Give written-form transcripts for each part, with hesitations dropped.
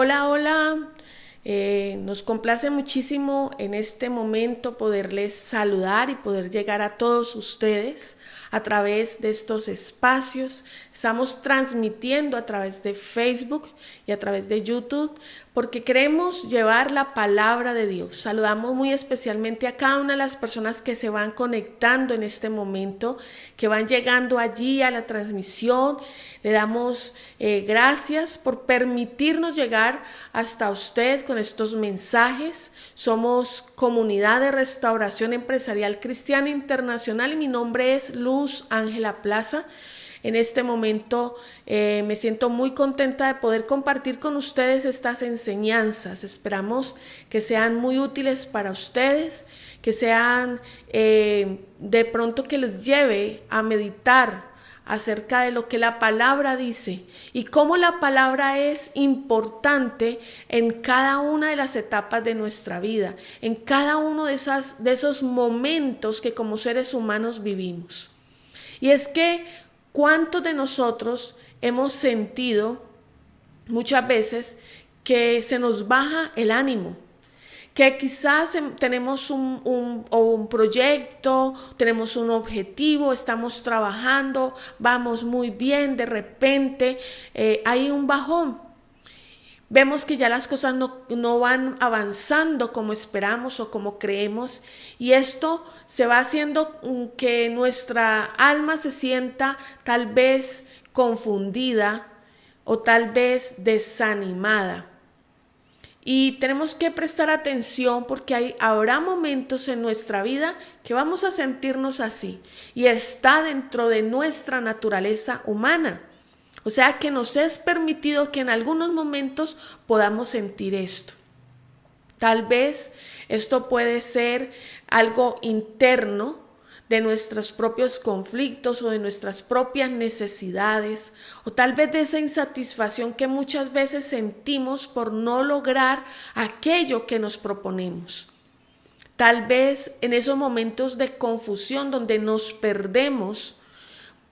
Hola, hola. Nos complace muchísimo en este momento poderles saludar y poder llegar a todos ustedes a través de estos espacios. Estamos transmitiendo a través de Facebook y a través de YouTube porque queremos llevar la palabra de Dios. Saludamos muy especialmente a cada una de las personas que se van conectando en este momento, que van llegando allí a la transmisión. Le damos gracias por permitirnos llegar hasta usted con estos mensajes. Somos Comunidad de Restauración Empresarial Cristiana Internacional y mi nombre es Luz Ángela Plaza. En este momento me siento muy contenta de poder compartir con ustedes estas enseñanzas. Esperamos que sean muy útiles para ustedes, que sean de pronto que les lleve a meditar acerca de lo que la palabra dice y cómo la palabra es importante en cada una de las etapas de nuestra vida, en cada uno de esos momentos que como seres humanos vivimos. Y es que ¿cuántos de nosotros hemos sentido muchas veces que se nos baja el ánimo? Que quizás tenemos un proyecto, tenemos un objetivo, estamos trabajando, vamos muy bien, de repente hay un bajón. Vemos que ya las cosas no van avanzando como esperamos o como creemos, y esto se va haciendo que nuestra alma se sienta tal vez confundida o tal vez desanimada. Y tenemos que prestar atención porque habrá momentos en nuestra vida que vamos a sentirnos así y está dentro de nuestra naturaleza humana. O sea que nos es permitido que en algunos momentos podamos sentir esto. Tal vez esto puede ser algo interno de nuestros propios conflictos o de nuestras propias necesidades, o tal vez de esa insatisfacción que muchas veces sentimos por no lograr aquello que nos proponemos. Tal vez en esos momentos de confusión donde nos perdemos,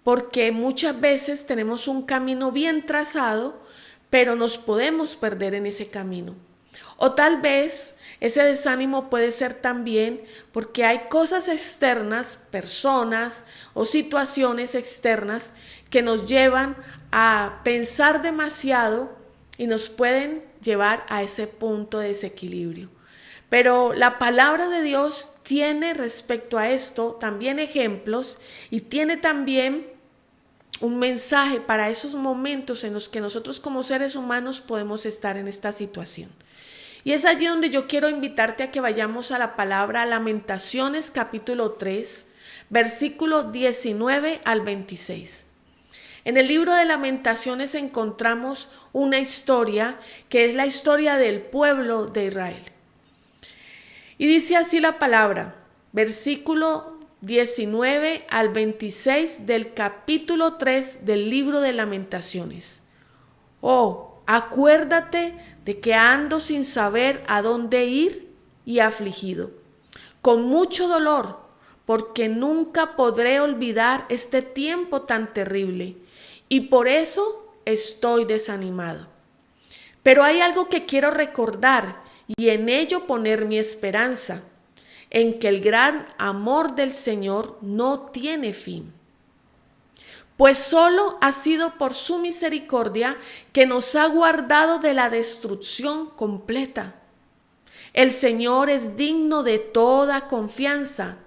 porque muchas veces tenemos un camino bien trazado, pero nos podemos perder en ese camino. O tal vez ese desánimo puede ser también porque hay cosas externas, personas o situaciones externas que nos llevan a pensar demasiado y nos pueden llevar a ese punto de desequilibrio. Pero la palabra de Dios tiene respecto a esto también ejemplos y tiene también un mensaje para esos momentos en los que nosotros como seres humanos podemos estar en esta situación. Y es allí donde yo quiero invitarte a que vayamos a la palabra Lamentaciones capítulo 3, versículo 19 al 26. En el libro de Lamentaciones encontramos una historia que es la historia del pueblo de Israel. Y dice así la palabra, versículo 19 al 26 del capítulo 3 del libro de Lamentaciones. Oh, acuérdate de que ando sin saber a dónde ir y afligido, con mucho dolor, porque nunca podré olvidar este tiempo tan terrible, y por eso estoy desanimado. Pero hay algo que quiero recordar y en ello poner mi esperanza, en que el gran amor del Señor no tiene fin. Pues solo ha sido por su misericordia que nos ha guardado de la destrucción completa. El Señor es digno de toda confianza.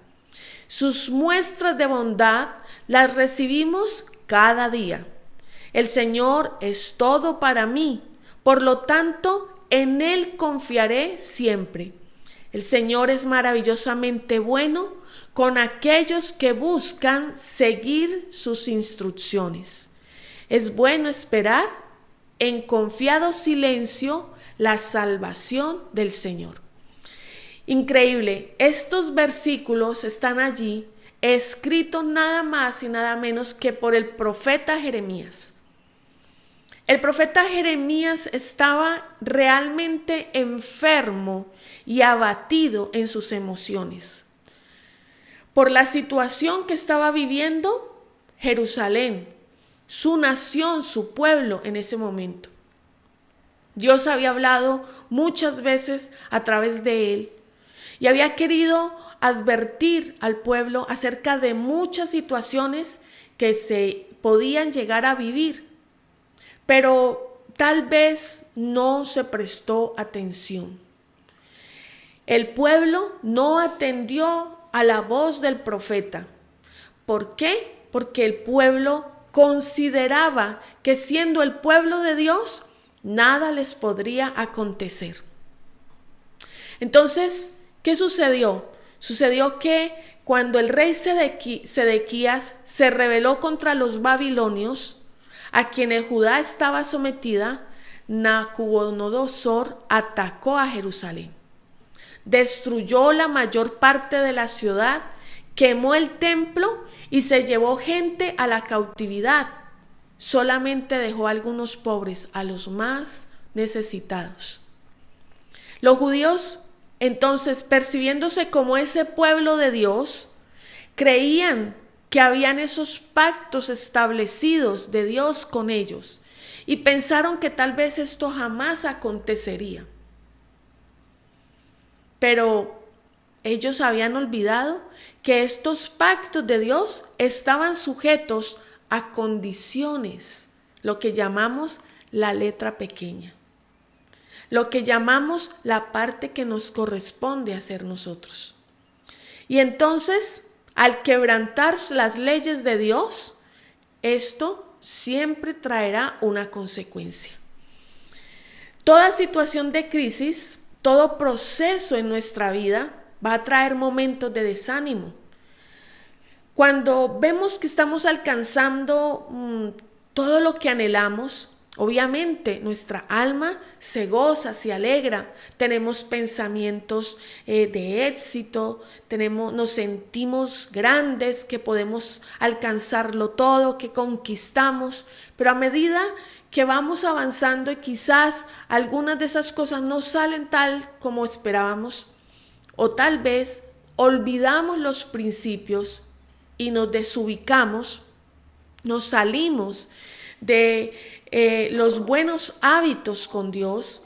Sus muestras de bondad las recibimos cada día. El Señor es todo para mí, por lo tanto, en Él confiaré siempre. El Señor es maravillosamente bueno con aquellos que buscan seguir sus instrucciones. Es bueno esperar en confiado silencio la salvación del Señor. Increíble, estos versículos están allí escritos nada más y nada menos que por el profeta Jeremías. El profeta Jeremías estaba realmente enfermo y abatido en sus emociones por la situación que estaba viviendo Jerusalén, su nación, su pueblo en ese momento. Dios había hablado muchas veces a través de él y había querido advertir al pueblo acerca de muchas situaciones que se podían llegar a vivir, pero tal vez no se prestó atención. El pueblo no atendió a la voz del profeta. ¿Por qué? Porque el pueblo consideraba que siendo el pueblo de Dios, nada les podría acontecer. Entonces, ¿qué sucedió? Sucedió que cuando el rey Sedequías se rebeló contra los babilonios, a quienes Judá estaba sometida, Nabucodonosor atacó a Jerusalén. Destruyó la mayor parte de la ciudad, quemó el templo y se llevó gente a la cautividad. Solamente dejó a algunos pobres, a los más necesitados. Los judíos, entonces, percibiéndose como ese pueblo de Dios, creían que habían esos pactos establecidos de Dios con ellos y pensaron que tal vez esto jamás acontecería. Pero ellos habían olvidado que estos pactos de Dios estaban sujetos a condiciones, lo que llamamos la letra pequeña, lo que llamamos la parte que nos corresponde hacer nosotros. Y entonces, al quebrantar las leyes de Dios, esto siempre traerá una consecuencia. Toda situación de crisis, todo proceso en nuestra vida va a traer momentos de desánimo. Cuando vemos que estamos alcanzando todo lo que anhelamos, obviamente nuestra alma se goza, se alegra, tenemos pensamientos de éxito, nos sentimos grandes, que podemos alcanzarlo todo, que conquistamos, pero a medida que vamos avanzando y quizás algunas de esas cosas no salen tal como esperábamos, o tal vez olvidamos los principios y nos desubicamos, nos salimos de los buenos hábitos con Dios,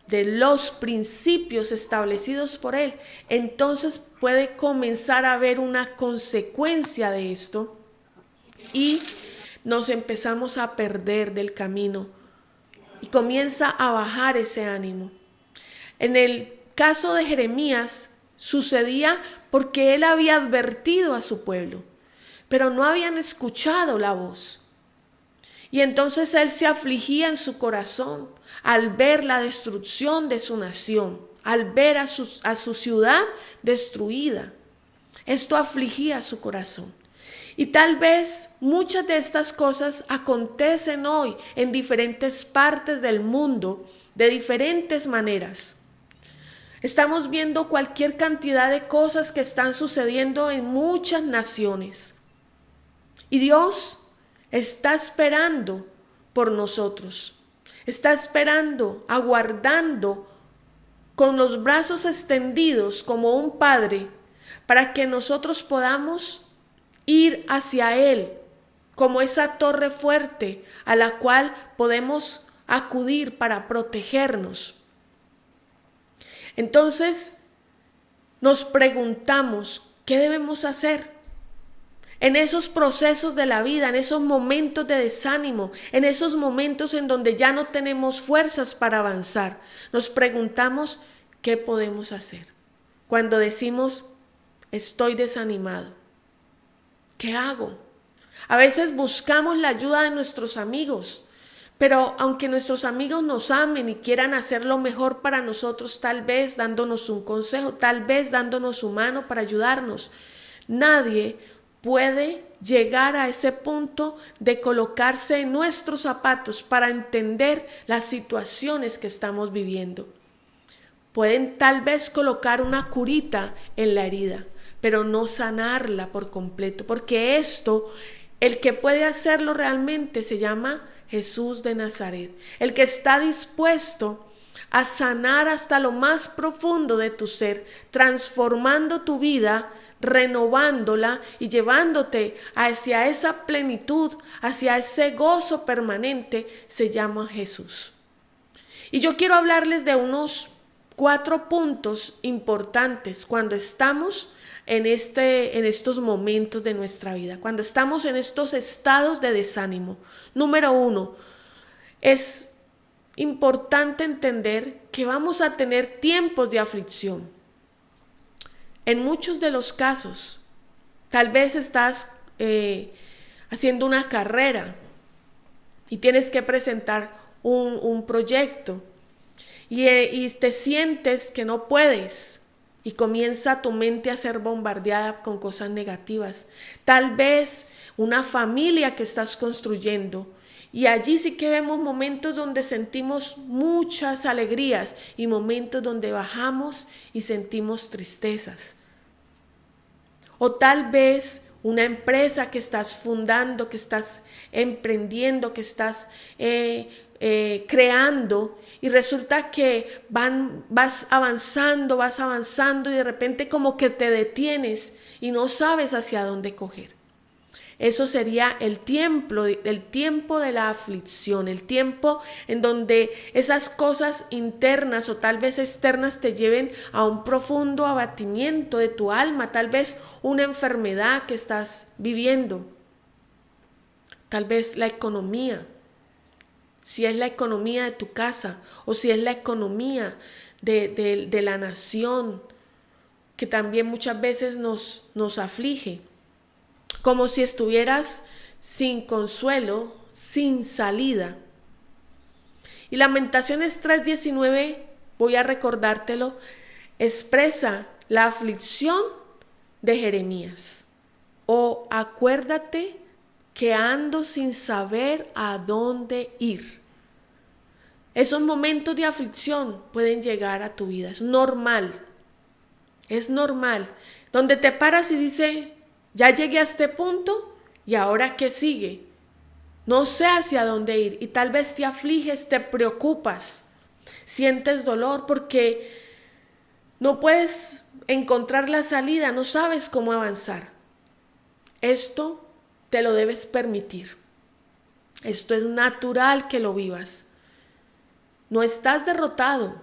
de los principios establecidos por Él, entonces puede comenzar a haber una consecuencia de esto y nos empezamos a perder del camino y comienza a bajar ese ánimo. En el caso de Jeremías sucedía porque él había advertido a su pueblo, pero no habían escuchado la voz. Y entonces él se afligía en su corazón al ver la destrucción de su nación, al ver a su ciudad destruida. Esto afligía su corazón. Y tal vez muchas de estas cosas acontecen hoy en diferentes partes del mundo, de diferentes maneras. Estamos viendo cualquier cantidad de cosas que están sucediendo en muchas naciones. Y Dios está esperando por nosotros. Está esperando, aguardando con los brazos extendidos como un padre para que nosotros podamos ir hacia Él como esa torre fuerte a la cual podemos acudir para protegernos. Entonces, nos preguntamos, ¿qué debemos hacer? En esos procesos de la vida, en esos momentos de desánimo, en esos momentos en donde ya no tenemos fuerzas para avanzar, nos preguntamos, ¿qué podemos hacer? Cuando decimos, estoy desanimado, ¿qué hago? A veces buscamos la ayuda de nuestros amigos, pero aunque nuestros amigos nos amen y quieran hacer lo mejor para nosotros, tal vez dándonos un consejo, tal vez dándonos su mano para ayudarnos, nadie puede llegar a ese punto de colocarse en nuestros zapatos para entender las situaciones que estamos viviendo. Pueden tal vez colocar una curita en la herida, pero no sanarla por completo, porque esto, el que puede hacerlo realmente se llama Jesús de Nazaret, el que está dispuesto a sanar hasta lo más profundo de tu ser, transformando tu vida, renovándola y llevándote hacia esa plenitud, hacia ese gozo permanente, se llama Jesús. Y yo quiero hablarles de unos 4 puntos importantes cuando estamos en estos momentos de nuestra vida, cuando estamos en estos estados de desánimo. Número 1, es importante entender que vamos a tener tiempos de aflicción. En muchos de los casos, tal vez estás haciendo una carrera y tienes que presentar un proyecto y te sientes que no puedes y comienza tu mente a ser bombardeada con cosas negativas. Tal vez una familia que estás construyendo, y allí sí que vemos momentos donde sentimos muchas alegrías y momentos donde bajamos y sentimos tristezas. O tal vez una empresa que estás fundando, que estás emprendiendo, que estás creando, y resulta que vas avanzando y de repente como que te detienes y no sabes hacia dónde coger. Eso sería el tiempo de la aflicción, el tiempo en donde esas cosas internas o tal vez externas te lleven a un profundo abatimiento de tu alma, tal vez una enfermedad que estás viviendo, tal vez la economía, si es la economía de tu casa o si es la economía de la nación, que también muchas veces nos aflige. Como si estuvieras sin consuelo, sin salida. Y Lamentaciones 3:19, voy a recordártelo, expresa la aflicción de Jeremías. Oh, acuérdate que ando sin saber a dónde ir. Esos momentos de aflicción pueden llegar a tu vida, es normal, donde te paras y dices, ya llegué a este punto y ahora ¿qué sigue? No sé hacia dónde ir y tal vez te afliges, te preocupas, sientes dolor porque no puedes encontrar la salida, no sabes cómo avanzar. Esto te lo debes permitir. Esto es natural que lo vivas. No estás derrotado.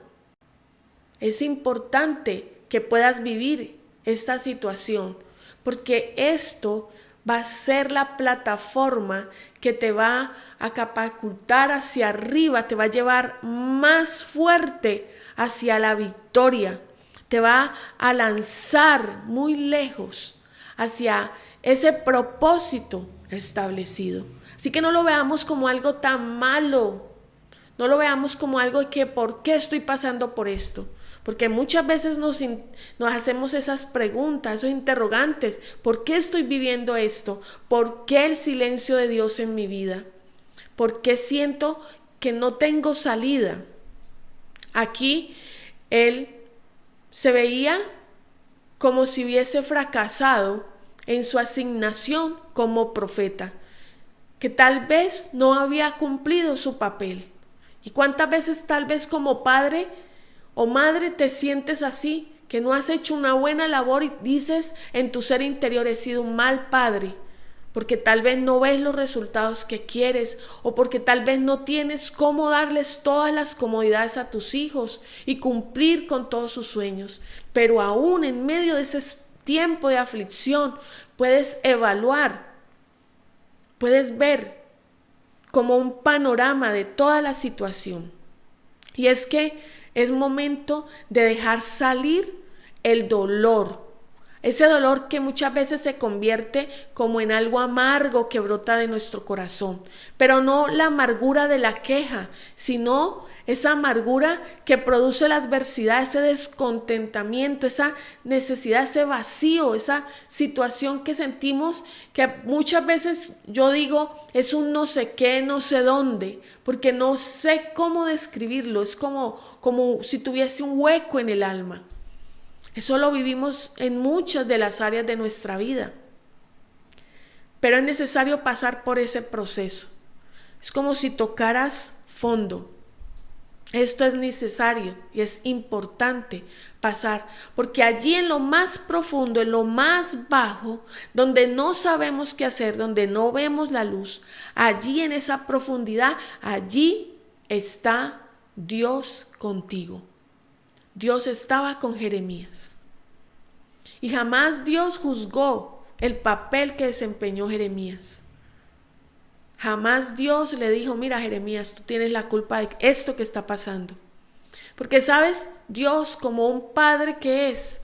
Es importante que puedas vivir esta situación, porque esto va a ser la plataforma que te va a catapultar hacia arriba, te va a llevar más fuerte hacia la victoria, te va a lanzar muy lejos hacia ese propósito establecido. Así que no lo veamos como algo tan malo, no lo veamos como algo que ¿por qué estoy pasando por esto? Porque muchas veces nos hacemos esas preguntas, esos interrogantes. ¿Por qué estoy viviendo esto? ¿Por qué el silencio de Dios en mi vida? ¿Por qué siento que no tengo salida? Aquí él se veía como si hubiese fracasado en su asignación como profeta, que tal vez no había cumplido su papel. ¿Y cuántas veces tal vez como padre o madre te sientes así, que no has hecho una buena labor y dices en tu ser interior, he sido un mal padre, porque tal vez no ves los resultados que quieres o porque tal vez no tienes cómo darles todas las comodidades a tus hijos y cumplir con todos sus sueños? Pero aún en medio de ese tiempo de aflicción puedes evaluar, puedes ver como un panorama de toda la situación. Y es que es momento de dejar salir el dolor. Ese dolor que muchas veces se convierte como en algo amargo que brota de nuestro corazón. Pero no la amargura de la queja, sino esa amargura que produce la adversidad, ese descontentamiento, esa necesidad, ese vacío, esa situación que sentimos que muchas veces yo digo es un no sé qué, no sé dónde, porque no sé cómo describirlo, es como si tuviese un hueco en el alma. Eso lo vivimos en muchas de las áreas de nuestra vida, pero es necesario pasar por ese proceso. Es como si tocaras fondo. Esto es necesario y es importante pasar, porque allí en lo más profundo, en lo más bajo, donde no sabemos qué hacer, donde no vemos la luz, allí en esa profundidad, allí está Dios contigo. Dios estaba con Jeremías. Y jamás Dios juzgó el papel que desempeñó Jeremías. Jamás Dios le dijo, mira Jeremías, tú tienes la culpa de esto que está pasando. Porque sabes, Dios como un padre que es,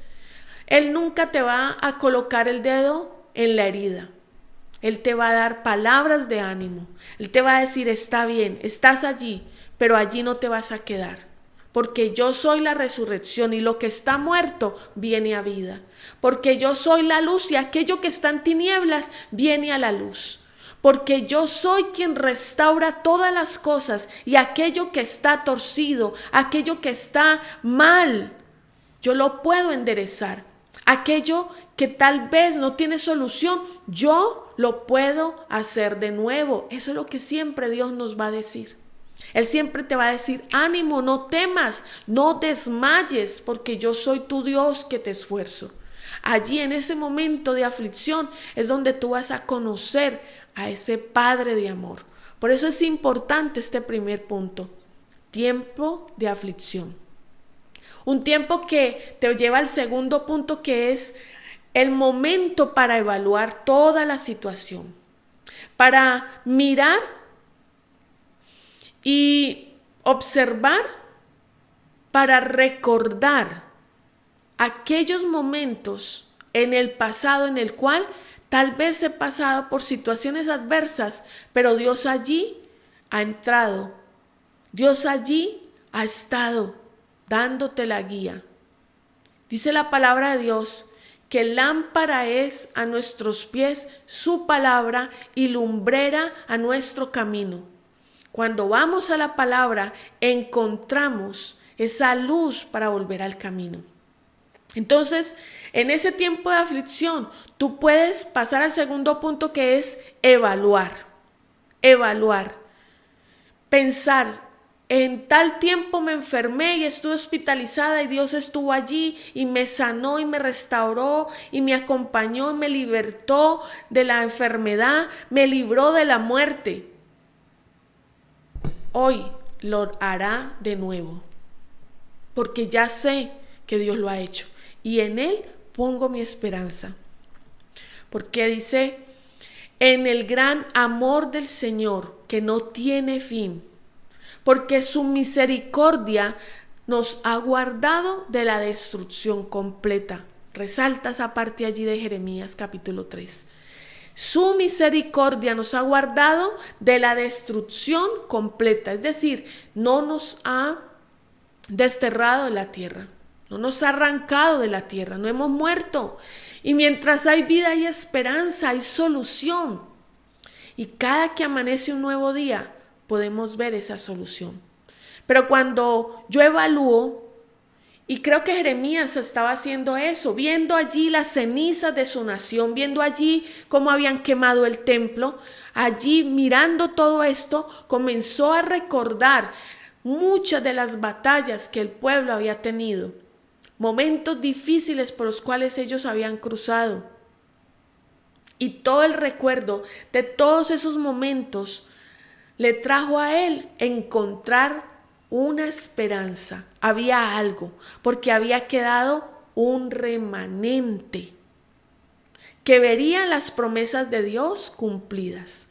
Él nunca te va a colocar el dedo en la herida. Él te va a dar palabras de ánimo. Él te va a decir, está bien, estás allí, pero allí no te vas a quedar. Porque yo soy la resurrección y lo que está muerto viene a vida. Porque yo soy la luz y aquello que está en tinieblas viene a la luz. Porque yo soy quien restaura todas las cosas y aquello que está torcido, aquello que está mal, yo lo puedo enderezar. Aquello que tal vez no tiene solución, yo lo puedo hacer de nuevo. Eso es lo que siempre Dios nos va a decir. Él siempre te va a decir, ánimo, no temas, no desmayes, porque yo soy tu Dios que te esfuerzo. Allí en ese momento de aflicción es donde tú vas a conocer a ese Padre de amor. Por eso es importante este primer punto, tiempo de aflicción. Un tiempo que te lleva al segundo punto, que es el momento para evaluar toda la situación, para mirar y observar, para recordar aquellos momentos en el pasado en el cual tal vez he pasado por situaciones adversas, pero Dios allí ha entrado, Dios allí ha estado dándote la guía. Dice la palabra de Dios que lámpara es a nuestros pies su palabra y lumbrera a nuestro camino. Cuando vamos a la palabra, encontramos esa luz para volver al camino. Entonces, en ese tiempo de aflicción, tú puedes pasar al segundo punto, que es evaluar. Evaluar. Pensar, en tal tiempo me enfermé y estuve hospitalizada y Dios estuvo allí y me sanó y me restauró y me acompañó y me libertó de la enfermedad, me libró de la muerte. Hoy lo hará de nuevo, porque ya sé que Dios lo ha hecho y en Él pongo mi esperanza. Porque dice, en el gran amor del Señor que no tiene fin, porque su misericordia nos ha guardado de la destrucción completa. Resalta esa parte allí de Jeremías capítulo 3. Su misericordia nos ha guardado de la destrucción completa, es decir, no nos ha desterrado de la tierra, no nos ha arrancado de la tierra, no hemos muerto. Y mientras hay vida hay esperanza, hay solución. Y cada que amanece un nuevo día, podemos ver esa solución. Pero cuando yo evalúo, y creo que Jeremías estaba haciendo eso, viendo allí las cenizas de su nación, viendo allí cómo habían quemado el templo, allí mirando todo esto, comenzó a recordar muchas de las batallas que el pueblo había tenido, momentos difíciles por los cuales ellos habían cruzado. Y todo el recuerdo de todos esos momentos le trajo a él encontrar una esperanza. Había algo, porque había quedado un remanente que vería las promesas de Dios cumplidas.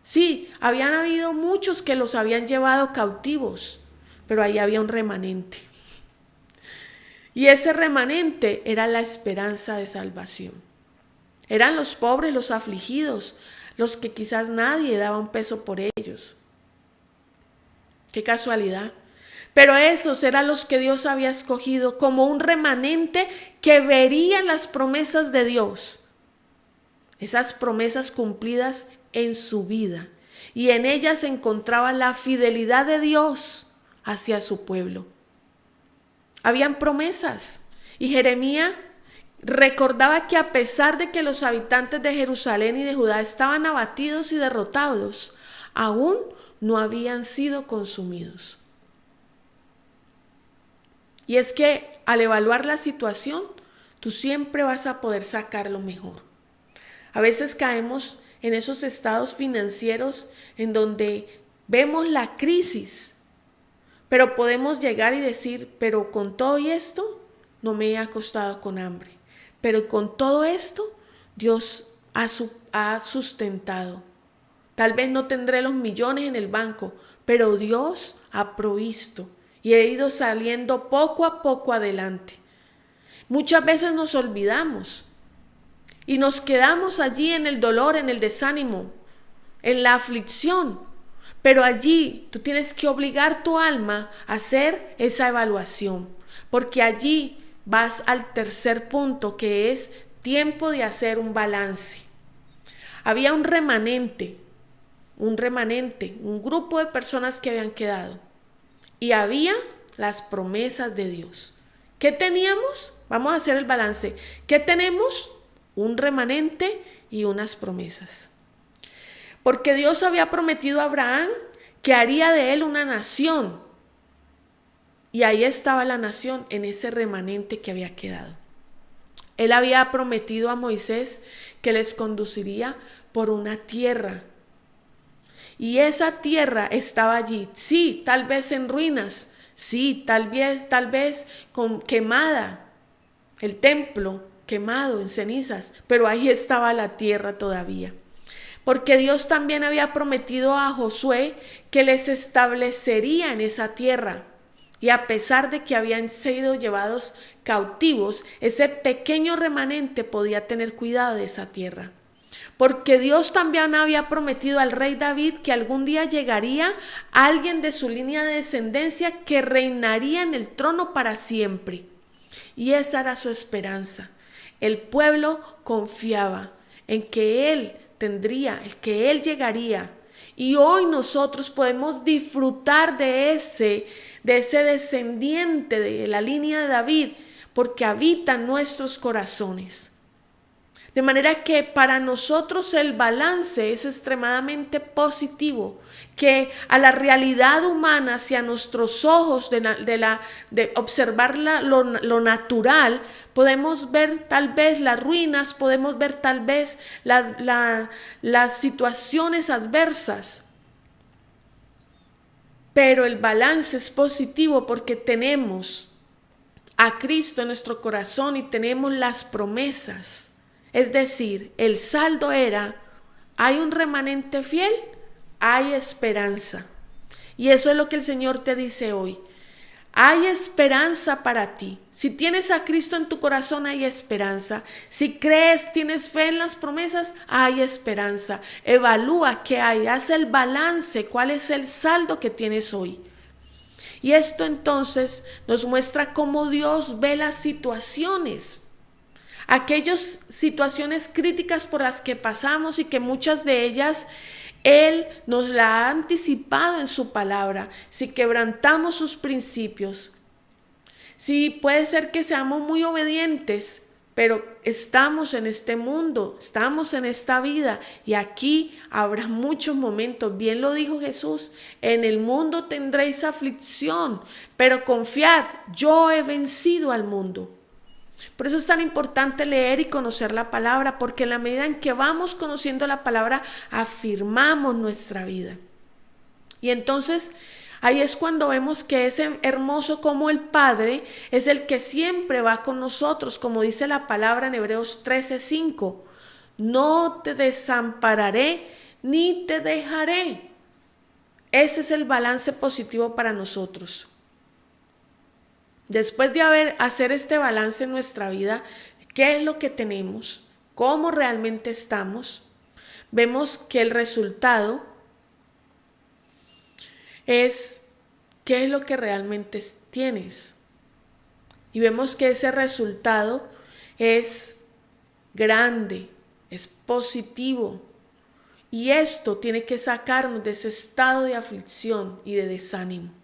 Sí, habían habido muchos que los habían llevado cautivos, pero ahí había un remanente. Y ese remanente era la esperanza de salvación. Eran los pobres, los afligidos, los que quizás nadie daba un peso por ellos. Qué casualidad. Pero esos eran los que Dios había escogido como un remanente que verían las promesas de Dios. Esas promesas cumplidas en su vida. Y en ellas se encontraba la fidelidad de Dios hacia su pueblo. Habían promesas. Y Jeremías recordaba que a pesar de que los habitantes de Jerusalén y de Judá estaban abatidos y derrotados, aún no habían sido consumidos. Y es que al evaluar la situación, tú siempre vas a poder sacar lo mejor. A veces caemos en esos estados financieros en donde vemos la crisis, Pero podemos llegar y decir, pero con todo y esto no me he acostado con hambre. Pero con todo esto Dios ha sustentado. Tal vez no tendré los millones en el banco, pero Dios ha provisto y he ido saliendo poco a poco adelante. Muchas veces nos olvidamos y nos quedamos allí en el dolor, en el desánimo, en la aflicción. Pero allí tú tienes que obligar tu alma a hacer esa evaluación, porque allí vas al tercer punto, que es tiempo de hacer un balance. Había un remanente, un grupo de personas que habían quedado, y había las promesas de Dios. ¿Qué teníamos? Vamos a hacer el balance. ¿Qué tenemos? Un remanente y unas promesas. Porque Dios había prometido a Abraham que haría de él una nación. Y ahí estaba la nación, en ese remanente que había quedado. Él había prometido a Moisés que les conduciría por una tierra. Y esa tierra estaba allí. Sí, tal vez en ruinas. Sí, tal vez quemada. El templo quemado en cenizas. Pero ahí estaba la tierra todavía. Porque Dios también había prometido a Josué que les establecería en esa tierra. Y a pesar de que habían sido llevados cautivos, ese pequeño remanente podía tener cuidado de esa tierra. Porque Dios también había prometido al rey David que algún día llegaría alguien de su línea de descendencia que reinaría en el trono para siempre. Y esa era su esperanza. El pueblo confiaba en que él que él llegaría. Y hoy nosotros podemos disfrutar de ese descendiente de la línea de David, porque habita en nuestros corazones. De manera que para nosotros el balance es extremadamente positivo, que a la realidad humana, hacia nuestros ojos de observar lo natural, podemos ver tal vez las ruinas, podemos ver tal vez las situaciones adversas. Pero el balance es positivo porque tenemos a Cristo en nuestro corazón y tenemos las promesas. Es decir, el saldo era, hay un remanente fiel, hay esperanza. Y eso es lo que el Señor te dice hoy. Hay esperanza para ti. Si tienes a Cristo en tu corazón, hay esperanza. Si crees, tienes fe en las promesas, hay esperanza. Evalúa qué hay, haz el balance, cuál es el saldo que tienes hoy. Y esto entonces nos muestra cómo Dios ve las situaciones. Aquellas situaciones críticas por las que pasamos y que muchas de ellas Él nos la ha anticipado en su palabra. Si quebrantamos sus principios, sí, puede ser que seamos muy obedientes, pero estamos en este mundo, estamos en esta vida y aquí habrá muchos momentos. Bien lo dijo Jesús, en el mundo tendréis aflicción, pero confiad, yo he vencido al mundo. Por eso es tan importante leer y conocer la palabra, porque en la medida en que vamos conociendo la palabra, afirmamos nuestra vida. Y entonces ahí es cuando vemos que es hermoso como el Padre es el que siempre va con nosotros, como dice la palabra en Hebreos 13:5. No te desampararé ni te dejaré. Ese es el balance positivo para nosotros. Después de hacer este balance en nuestra vida, ¿qué es lo que tenemos? ¿Cómo realmente estamos? Vemos que el resultado es qué es lo que realmente tienes. Y vemos que ese resultado es grande, es positivo. Y esto tiene que sacarnos de ese estado de aflicción y de desánimo.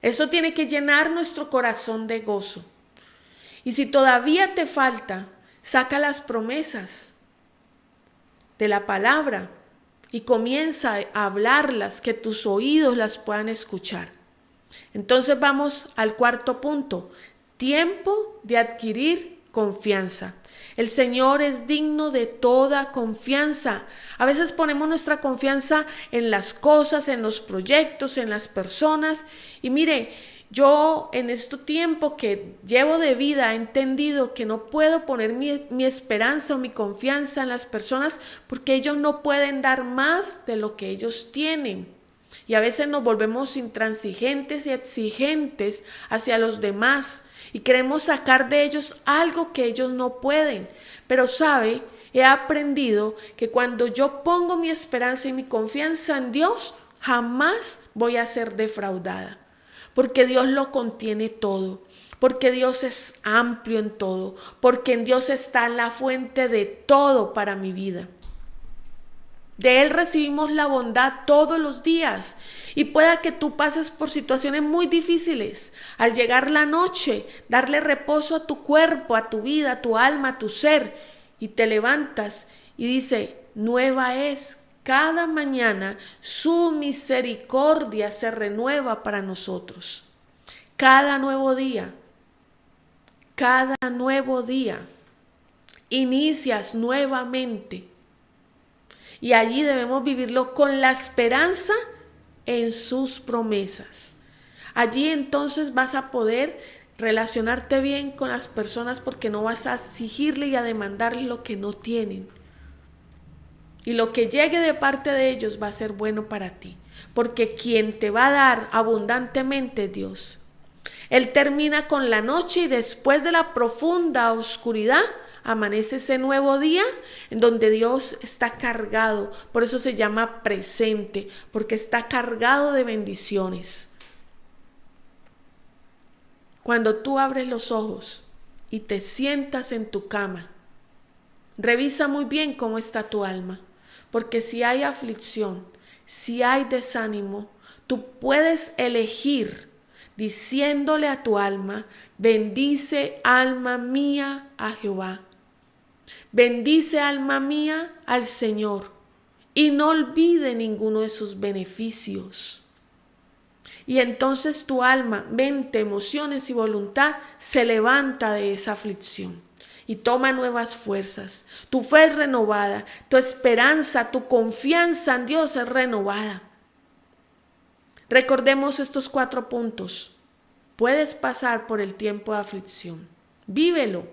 Eso tiene que llenar nuestro corazón de gozo. Y si todavía te falta, saca las promesas de la palabra y comienza a hablarlas, que tus oídos las puedan escuchar. Entonces vamos al cuarto punto, tiempo de adquirir confianza. El Señor es digno de toda confianza. A veces ponemos nuestra confianza en las cosas, en los proyectos, en las personas. Y mire, yo en este tiempo que llevo de vida he entendido que no puedo poner mi esperanza o mi confianza en las personas porque ellos no pueden dar más de lo que ellos tienen. Y a veces nos volvemos intransigentes y exigentes hacia los demás y queremos sacar de ellos algo que ellos no pueden. Pero sabe, he aprendido que cuando yo pongo mi esperanza y mi confianza en Dios, jamás voy a ser defraudada. Porque Dios lo contiene todo, porque Dios es amplio en todo, porque en Dios está la fuente de todo para mi vida. De Él recibimos la bondad todos los días y pueda que tú pases por situaciones muy difíciles. Al llegar la noche, darle reposo a tu cuerpo, a tu vida, a tu alma, a tu ser y te levantas y dice, nueva es cada mañana, su misericordia se renueva para nosotros. Cada nuevo día, inicias nuevamente. Y allí debemos vivirlo con la esperanza en sus promesas. Allí entonces vas a poder relacionarte bien con las personas porque no vas a exigirle y a demandarle lo que no tienen. Y lo que llegue de parte de ellos va a ser bueno para ti, porque quien te va a dar abundantemente es Dios. Él termina con la noche y después de la profunda oscuridad amanece ese nuevo día en donde Dios está cargado. Por eso se llama presente, porque está cargado de bendiciones. Cuando tú abres los ojos y te sientas en tu cama, revisa muy bien cómo está tu alma. Porque si hay aflicción, si hay desánimo, tú puedes elegir diciéndole a tu alma, bendice alma mía a Jehová. Bendice alma mía al Señor y no olvide ninguno de sus beneficios. Y entonces tu alma, mente, emociones y voluntad se levanta de esa aflicción y toma nuevas fuerzas. Tu fe es renovada, tu esperanza, tu confianza en Dios es renovada. Recordemos estos 4 puntos. Puedes pasar por el tiempo de aflicción. Vívelo,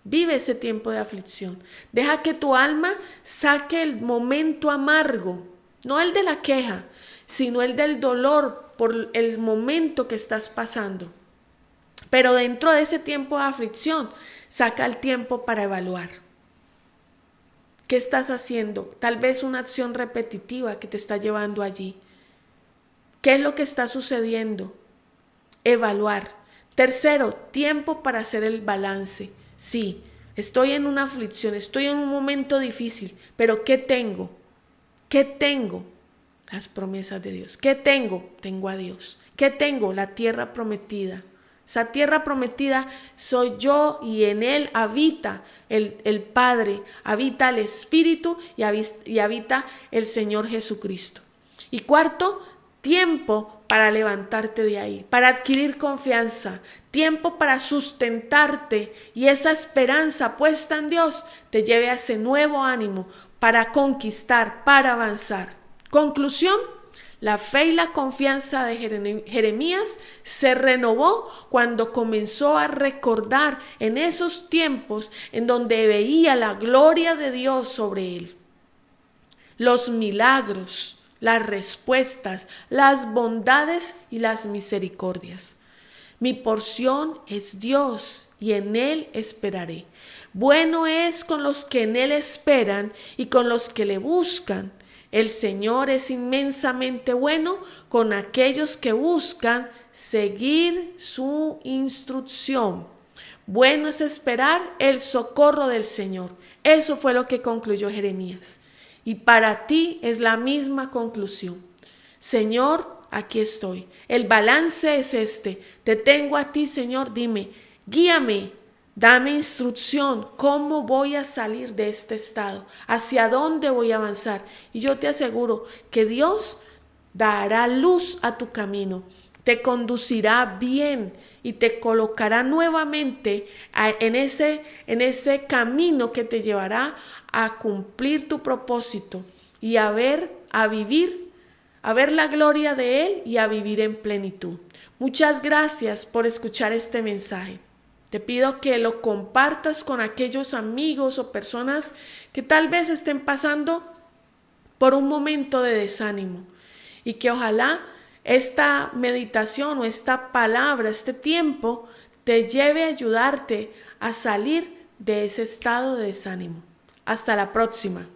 vive ese tiempo de aflicción. Deja que tu alma saque el momento amargo, no el de la queja, sino el del dolor por el momento que estás pasando. Pero dentro de ese tiempo de aflicción, saca el tiempo para evaluar. ¿Qué estás haciendo? Tal vez una acción repetitiva que te está llevando allí. ¿Qué es lo que está sucediendo? Evaluar. Tercero, tiempo para hacer el balance. Sí, estoy en una aflicción, estoy en un momento difícil, pero ¿qué tengo? ¿Qué tengo? Las promesas de Dios. ¿Qué tengo? Tengo a Dios. ¿Qué tengo? La tierra prometida. Esa tierra prometida soy yo y en Él habita el Padre, habita el Espíritu y habita el Señor Jesucristo. Y cuarto, tiempo para levantarte de ahí, para adquirir confianza, tiempo para sustentarte y esa esperanza puesta en Dios te lleve a ese nuevo ánimo para conquistar, para avanzar. Conclusión. La fe y la confianza de Jeremías se renovó cuando comenzó a recordar en esos tiempos en donde veía la gloria de Dios sobre él. Los milagros, las respuestas, las bondades y las misericordias. Mi porción es Dios y en Él esperaré. Bueno es con los que en Él esperan y con los que le buscan. El Señor es inmensamente bueno con aquellos que buscan seguir su instrucción. Bueno es esperar el socorro del Señor. Eso fue lo que concluyó Jeremías. Y para ti es la misma conclusión. Señor, aquí estoy. El balance es este. Te tengo a ti, Señor. Dime, guíame. Dame instrucción, ¿cómo voy a salir de este estado? ¿Hacia dónde voy a avanzar? Y yo te aseguro que Dios dará luz a tu camino. te conducirá bien y te colocará nuevamente en ese camino que te llevará a cumplir tu propósito y a ver la gloria de Él y a vivir en plenitud. Muchas gracias por escuchar este mensaje. Te pido que lo compartas con aquellos amigos o personas que tal vez estén pasando por un momento de desánimo y que ojalá esta meditación o esta palabra, este tiempo, te lleve a ayudarte a salir de ese estado de desánimo. Hasta la próxima.